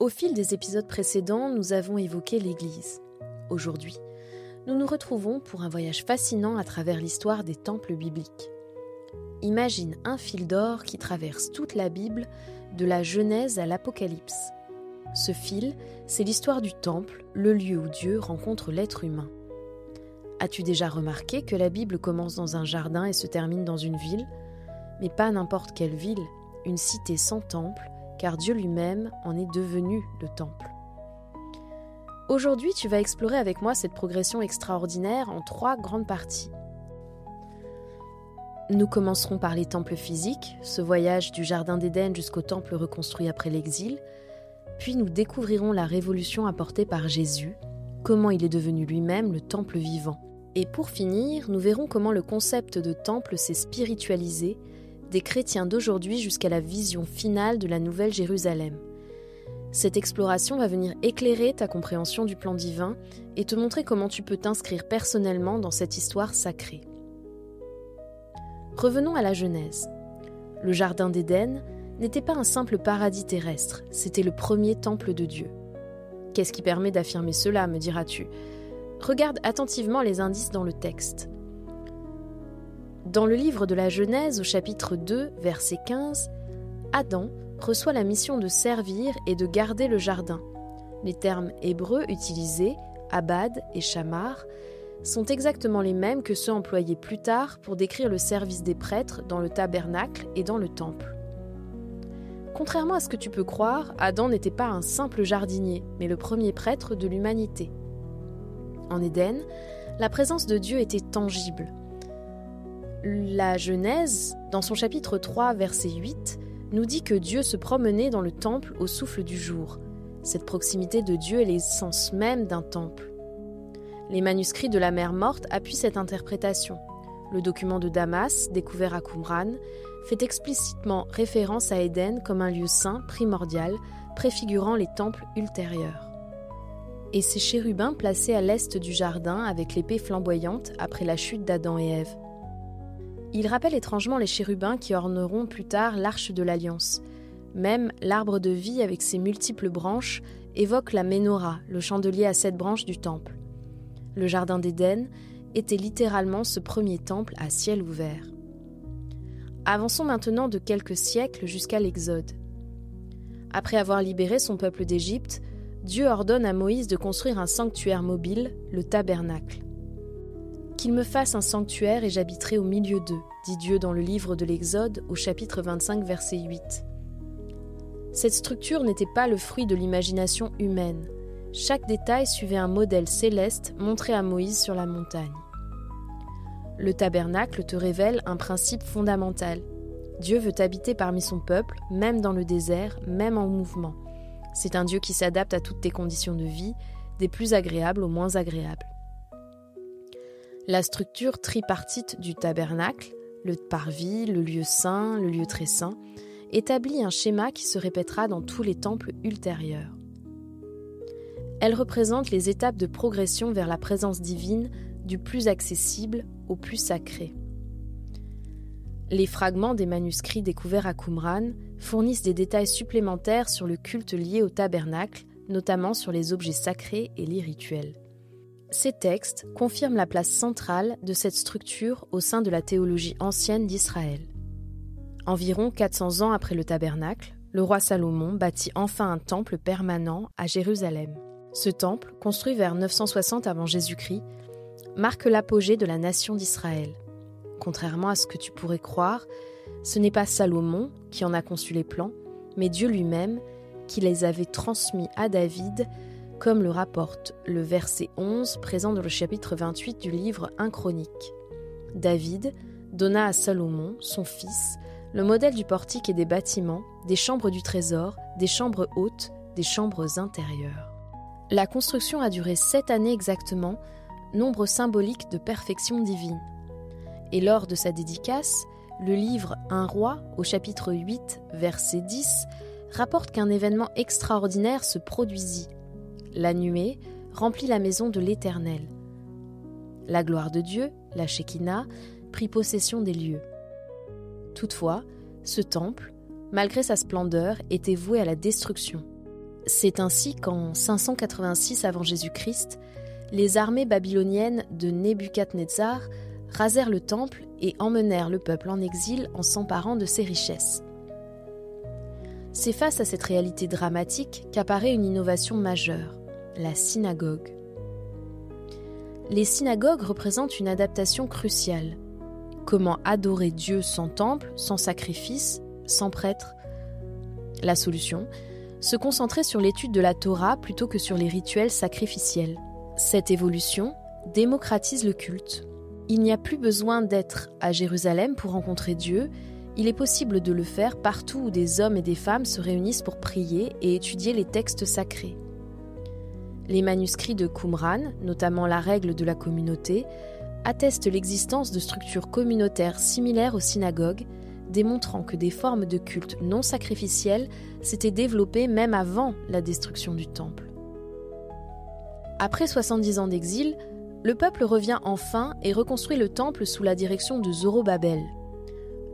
Au fil des épisodes précédents, nous avons évoqué l'Église. Aujourd'hui, nous nous retrouvons pour un voyage fascinant à travers l'histoire des temples bibliques. Imagine un fil d'or qui traverse toute la Bible, de la Genèse à l'Apocalypse. Ce fil, c'est l'histoire du temple, le lieu où Dieu rencontre l'être humain. As-tu déjà remarqué que la Bible commence dans un jardin et se termine dans une ville ? Mais pas n'importe quelle ville, une cité sans temple, car Dieu lui-même en est devenu le temple. Aujourd'hui, tu vas explorer avec moi cette progression extraordinaire en 3 grandes parties. Nous commencerons par les temples physiques, ce voyage du jardin d'Éden jusqu'au temple reconstruit après l'exil, puis nous découvrirons la révolution apportée par Jésus, comment il est devenu lui-même le temple vivant. Et pour finir, nous verrons comment le concept de temple s'est spiritualisé des chrétiens d'aujourd'hui jusqu'à la vision finale de la Nouvelle Jérusalem. Cette exploration va venir éclairer ta compréhension du plan divin et te montrer comment tu peux t'inscrire personnellement dans cette histoire sacrée. Revenons à la Genèse. Le jardin d'Éden n'était pas un simple paradis terrestre, c'était le premier temple de Dieu. Qu'est-ce qui permet d'affirmer cela, me diras-tu ? Regarde attentivement les indices dans le texte. Dans le livre de la Genèse, au chapitre 2, verset 15, Adam reçoit la mission de servir et de garder le jardin. Les termes hébreux utilisés, abad et shamar, sont exactement les mêmes que ceux employés plus tard pour décrire le service des prêtres dans le tabernacle et dans le temple. Contrairement à ce que tu peux croire, Adam n'était pas un simple jardinier, mais le premier prêtre de l'humanité. En Éden, la présence de Dieu était tangible. La Genèse, dans son chapitre 3, verset 8, nous dit que Dieu se promenait dans le temple au souffle du jour. Cette proximité de Dieu est l'essence même d'un temple. Les manuscrits de la mer Morte appuient cette interprétation. Le document de Damas, découvert à Qumran, fait explicitement référence à Éden comme un lieu saint, primordial, préfigurant les temples ultérieurs. Et ces chérubins placés à l'est du jardin avec l'épée flamboyante après la chute d'Adam et Ève. Il rappelle étrangement les chérubins qui orneront plus tard l'arche de l'Alliance. Même l'arbre de vie avec ses multiples branches évoque la Ménorah, le chandelier à 7 branches du temple. Le jardin d'Éden était littéralement ce premier temple à ciel ouvert. Avançons maintenant de quelques siècles jusqu'à l'Exode. Après avoir libéré son peuple d'Égypte, Dieu ordonne à Moïse de construire un sanctuaire mobile, le tabernacle. « Qu'il me fasse un sanctuaire et j'habiterai au milieu d'eux », dit Dieu dans le livre de l'Exode au chapitre 25, verset 8. Cette structure n'était pas le fruit de l'imagination humaine. Chaque détail suivait un modèle céleste montré à Moïse sur la montagne. Le tabernacle te révèle un principe fondamental. Dieu veut habiter parmi son peuple, même dans le désert, même en mouvement. C'est un Dieu qui s'adapte à toutes tes conditions de vie, des plus agréables aux moins agréables. La structure tripartite du tabernacle, le parvis, le lieu saint, le lieu très saint, établit un schéma qui se répétera dans tous les temples ultérieurs. Elle représente les étapes de progression vers la présence divine du plus accessible au plus sacré. Les fragments des manuscrits découverts à Qumran fournissent des détails supplémentaires sur le culte lié au tabernacle, notamment sur les objets sacrés et les rituels. Ces textes confirment la place centrale de cette structure au sein de la théologie ancienne d'Israël. Environ 400 ans après le tabernacle, le roi Salomon bâtit enfin un temple permanent à Jérusalem. Ce temple, construit vers 960 avant Jésus-Christ, marque l'apogée de la nation d'Israël. Contrairement à ce que tu pourrais croire, ce n'est pas Salomon qui en a conçu les plans, mais Dieu lui-même qui les avait transmis à David, comme le rapporte le verset 11 présent dans le chapitre 28 du livre 1 Chroniques. David donna à Salomon, son fils, le modèle du portique et des bâtiments, des chambres du trésor, des chambres hautes, des chambres intérieures. La construction a duré 7 années exactement, nombre symbolique de perfection divine. Et lors de sa dédicace, le livre Un roi, au chapitre 8, verset 10, rapporte qu'un événement extraordinaire se produisit. La nuée remplit la maison de l'Éternel. La gloire de Dieu, la Shekinah, prit possession des lieux. Toutefois, ce temple, malgré sa splendeur, était voué à la destruction. C'est ainsi qu'en 586 avant Jésus-Christ, les armées babyloniennes de Nebuchadnezzar rasèrent le temple et emmenèrent le peuple en exil en s'emparant de ses richesses. C'est face à cette réalité dramatique qu'apparaît une innovation majeure, la synagogue. Les synagogues représentent une adaptation cruciale. Comment adorer Dieu sans temple, sans sacrifice, sans prêtre ? La solution ? Se concentrer sur l'étude de la Torah plutôt que sur les rituels sacrificiels. Cette évolution démocratise le culte. Il n'y a plus besoin d'être à Jérusalem pour rencontrer Dieu, il est possible de le faire partout où des hommes et des femmes se réunissent pour prier et étudier les textes sacrés. Les manuscrits de Qumran, notamment la règle de la communauté, attestent l'existence de structures communautaires similaires aux synagogues, démontrant que des formes de culte non sacrificielles s'étaient développées même avant la destruction du temple. Après 70 ans d'exil, le peuple revient enfin et reconstruit le temple sous la direction de Zorobabel.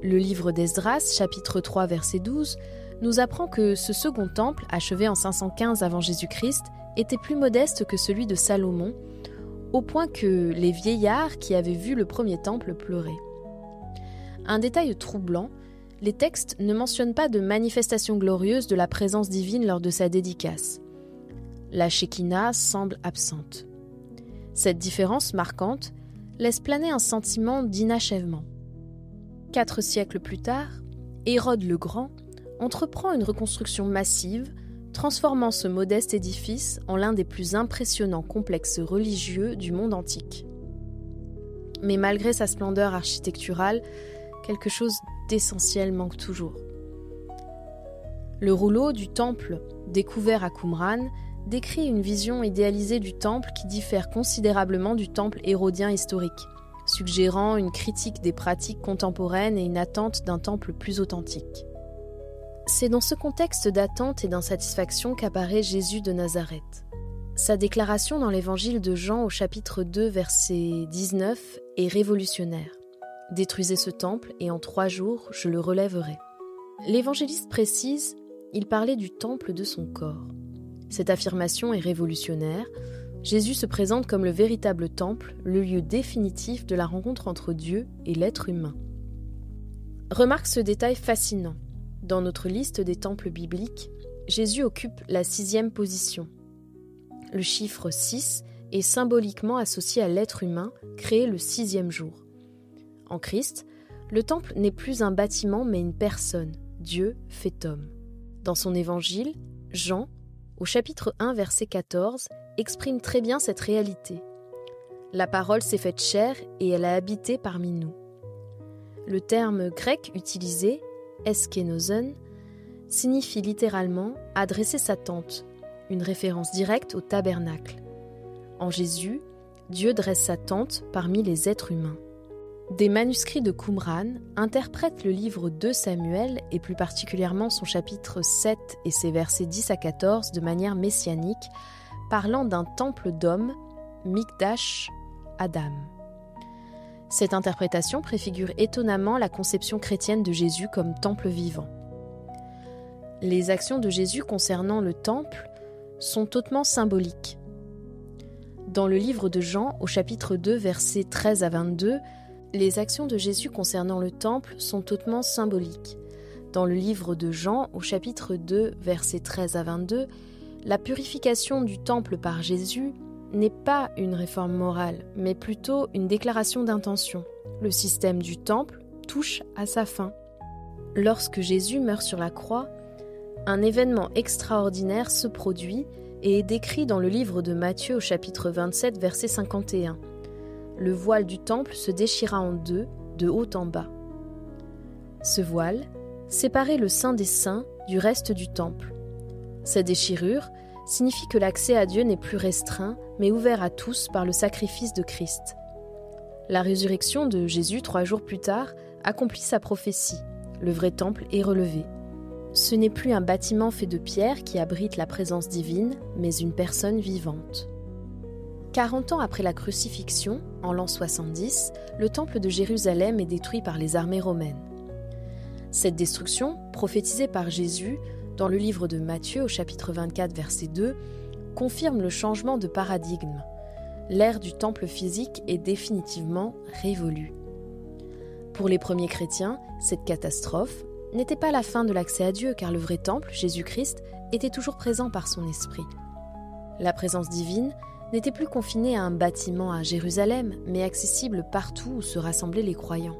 Le livre d'Esdras, chapitre 3, verset 12, nous apprend que ce second temple, achevé en 515 avant Jésus-Christ, était plus modeste que celui de Salomon, au point que les vieillards qui avaient vu le premier temple pleuraient. Un détail troublant, les textes ne mentionnent pas de manifestation glorieuse de la présence divine lors de sa dédicace. La Shekinah semble absente. Cette différence marquante laisse planer un sentiment d'inachèvement. 4 siècles plus tard, Hérode le Grand entreprend une reconstruction massive, transformant ce modeste édifice en l'un des plus impressionnants complexes religieux du monde antique. Mais malgré sa splendeur architecturale, quelque chose d'essentiel manque toujours. Le rouleau du temple découvert à Qumran décrit une vision idéalisée du temple qui diffère considérablement du temple hérodien historique, suggérant une critique des pratiques contemporaines et une attente d'un temple plus authentique. C'est dans ce contexte d'attente et d'insatisfaction qu'apparaît Jésus de Nazareth. Sa déclaration dans l'évangile de Jean au chapitre 2, verset 19 est révolutionnaire. « Détruisez ce temple et en 3 jours, je le relèverai. » L'évangéliste précise, il parlait du temple de son corps. Cette affirmation est révolutionnaire. Jésus se présente comme le véritable temple, le lieu définitif de la rencontre entre Dieu et l'être humain. Remarque ce détail fascinant. Dans notre liste des temples bibliques, Jésus occupe la 6e position. Le chiffre 6 est symboliquement associé à l'être humain, créé le 6e jour. En Christ, le temple n'est plus un bâtiment mais une personne, Dieu fait homme. Dans son évangile, Jean, au chapitre 1, verset 14, exprime très bien cette réalité. La parole s'est faite chair et elle a habité parmi nous. Le terme grec utilisé, eskenosen, signifie littéralement adresser sa tente, une référence directe au tabernacle. En Jésus, Dieu dresse sa tente parmi les êtres humains. Des manuscrits de Qumran interprètent le livre de Samuel et plus particulièrement son chapitre 7 et ses versets 10 à 14 de manière messianique, parlant d'un temple d'hommes, Mikdash Adam. Cette interprétation préfigure étonnamment la conception chrétienne de Jésus comme temple vivant. Les actions de Jésus concernant le temple sont hautement symboliques. Dans le livre de Jean, au chapitre 2, versets 13 à 22, les actions de Jésus concernant le temple sont hautement symboliques. Dans le livre de Jean, au chapitre 2, versets 13 à 22, la purification du temple par Jésus n'est pas une réforme morale, mais plutôt une déclaration d'intention. Le système du temple touche à sa fin. Lorsque Jésus meurt sur la croix, un événement extraordinaire se produit et est décrit dans le livre de Matthieu au chapitre 27, verset 51. Le voile du temple se déchira en 2, de haut en bas. Ce voile séparait le Saint des Saints du reste du temple. Cette déchirure signifie que l'accès à Dieu n'est plus restreint, mais ouvert à tous par le sacrifice de Christ. La résurrection de Jésus 3 jours plus tard accomplit sa prophétie. Le vrai temple est relevé. Ce n'est plus un bâtiment fait de pierre qui abrite la présence divine, mais une personne vivante. 40 ans après la crucifixion, en l'an 70, le temple de Jérusalem est détruit par les armées romaines. Cette destruction, prophétisée par Jésus, dans le livre de Matthieu au chapitre 24 verset 2, confirme le changement de paradigme. L'ère du temple physique est définitivement révolue. Pour les premiers chrétiens, cette catastrophe n'était pas la fin de l'accès à Dieu, car le vrai temple, Jésus-Christ, était toujours présent par son esprit. La présence divine n'était plus confinée à un bâtiment à Jérusalem, mais accessible partout où se rassemblaient les croyants.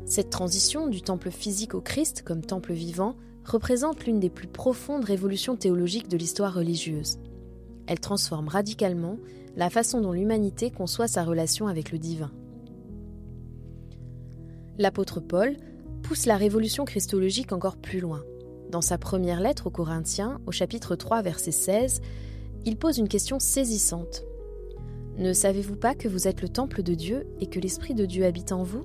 Cette transition du temple physique au Christ comme temple vivant représente l'une des plus profondes révolutions théologiques de l'histoire religieuse. Elle transforme radicalement la façon dont l'humanité conçoit sa relation avec le divin. L'apôtre Paul pousse la révolution christologique encore plus loin. Dans sa première lettre aux Corinthiens, au chapitre 3, verset 16, il pose une question saisissante. « Ne savez-vous pas que vous êtes le temple de Dieu et que l'Esprit de Dieu habite en vous ?»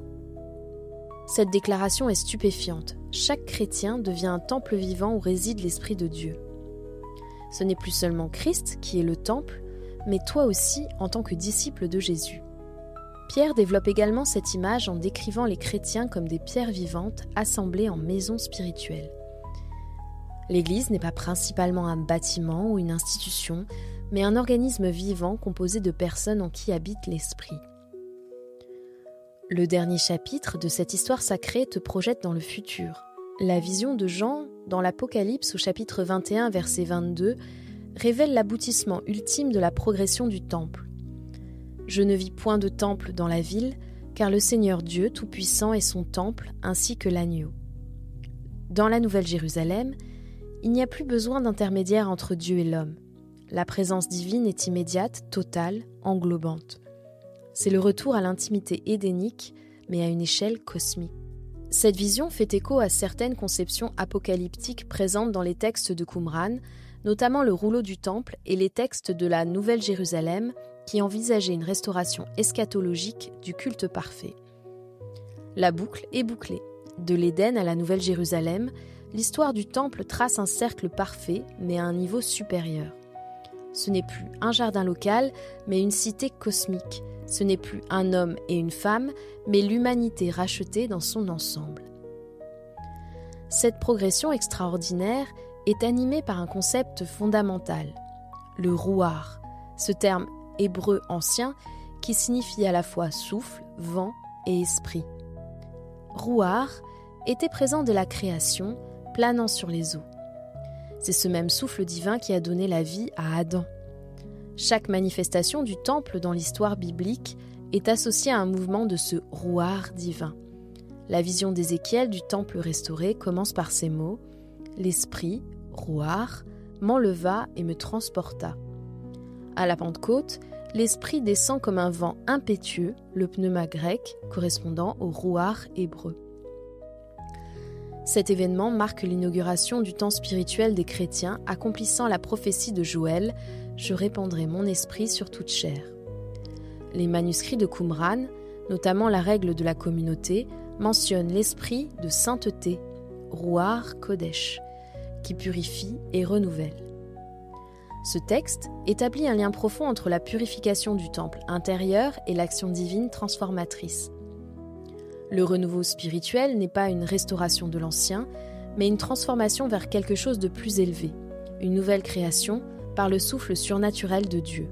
Cette déclaration est stupéfiante. Chaque chrétien devient un temple vivant où réside l'Esprit de Dieu. Ce n'est plus seulement Christ qui est le temple, mais toi aussi en tant que disciple de Jésus. Pierre développe également cette image en décrivant les chrétiens comme des pierres vivantes assemblées en maison spirituelle. L'Église n'est pas principalement un bâtiment ou une institution, mais un organisme vivant composé de personnes en qui habite l'Esprit. Le dernier chapitre de cette histoire sacrée te projette dans le futur. La vision de Jean dans l'Apocalypse au chapitre 21, verset 22, révèle l'aboutissement ultime de la progression du temple. « Je ne vis point de temple dans la ville, car le Seigneur Dieu Tout-Puissant est son temple, ainsi que l'agneau. » Dans la Nouvelle Jérusalem, il n'y a plus besoin d'intermédiaire entre Dieu et l'homme. La présence divine est immédiate, totale, englobante. C'est le retour à l'intimité édénique, mais à une échelle cosmique. Cette vision fait écho à certaines conceptions apocalyptiques présentes dans les textes de Qumran, notamment le rouleau du temple et les textes de la Nouvelle Jérusalem qui envisageaient une restauration eschatologique du culte parfait. La boucle est bouclée. De l'Éden à la Nouvelle Jérusalem, l'histoire du temple trace un cercle parfait, mais à un niveau supérieur. Ce n'est plus un jardin local, mais une cité cosmique. Ce n'est plus un homme et une femme, mais l'humanité rachetée dans son ensemble. Cette progression extraordinaire est animée par un concept fondamental, le rouar, ce terme hébreu ancien qui signifie à la fois souffle, vent et esprit. Rouar était présent dès la création, planant sur les eaux. C'est ce même souffle divin qui a donné la vie à Adam. Chaque manifestation du temple dans l'histoire biblique est associée à un mouvement de ce rouar divin. La vision d'Ézéchiel du temple restauré commence par ces mots « L'Esprit, rouar, m'enleva et me transporta ». À la Pentecôte, l'Esprit descend comme un vent impétueux, le pneuma grec correspondant au rouar hébreu. Cet événement marque l'inauguration du temps spirituel des chrétiens, accomplissant la prophétie de Joël « Je répandrai mon esprit sur toute chair ». Les manuscrits de Qumran, notamment la règle de la communauté, mentionnent l'esprit de sainteté, Ruach Kodesh, qui purifie et renouvelle. Ce texte établit un lien profond entre la purification du temple intérieur et l'action divine transformatrice. Le renouveau spirituel n'est pas une restauration de l'ancien, mais une transformation vers quelque chose de plus élevé, une nouvelle création par le souffle surnaturel de Dieu.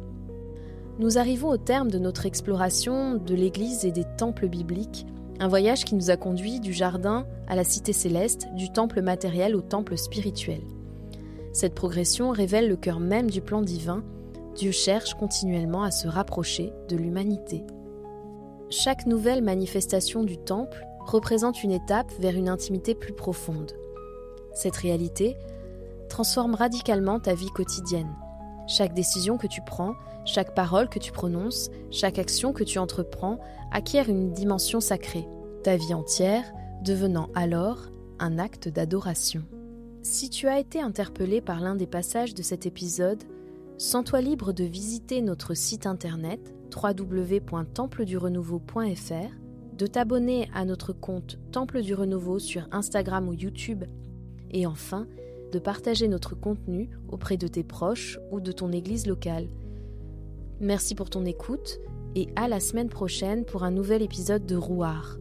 Nous arrivons au terme de notre exploration de l'Église et des temples bibliques, un voyage qui nous a conduits du jardin à la cité céleste, du temple matériel au temple spirituel. Cette progression révèle le cœur même du plan divin. Dieu cherche continuellement à se rapprocher de l'humanité. Chaque nouvelle manifestation du temple représente une étape vers une intimité plus profonde. Cette réalité transforme radicalement ta vie quotidienne. Chaque décision que tu prends, chaque parole que tu prononces, chaque action que tu entreprends acquiert une dimension sacrée, ta vie entière devenant alors un acte d'adoration. Si tu as été interpellé par l'un des passages de cet épisode, sens-toi libre de visiter notre site internet www.templedurenouveau.fr, de t'abonner à notre compte Temple du Renouveau sur Instagram ou YouTube et enfin, de partager notre contenu auprès de tes proches ou de ton église locale. Merci pour ton écoute et à la semaine prochaine pour un nouvel épisode de Rouar.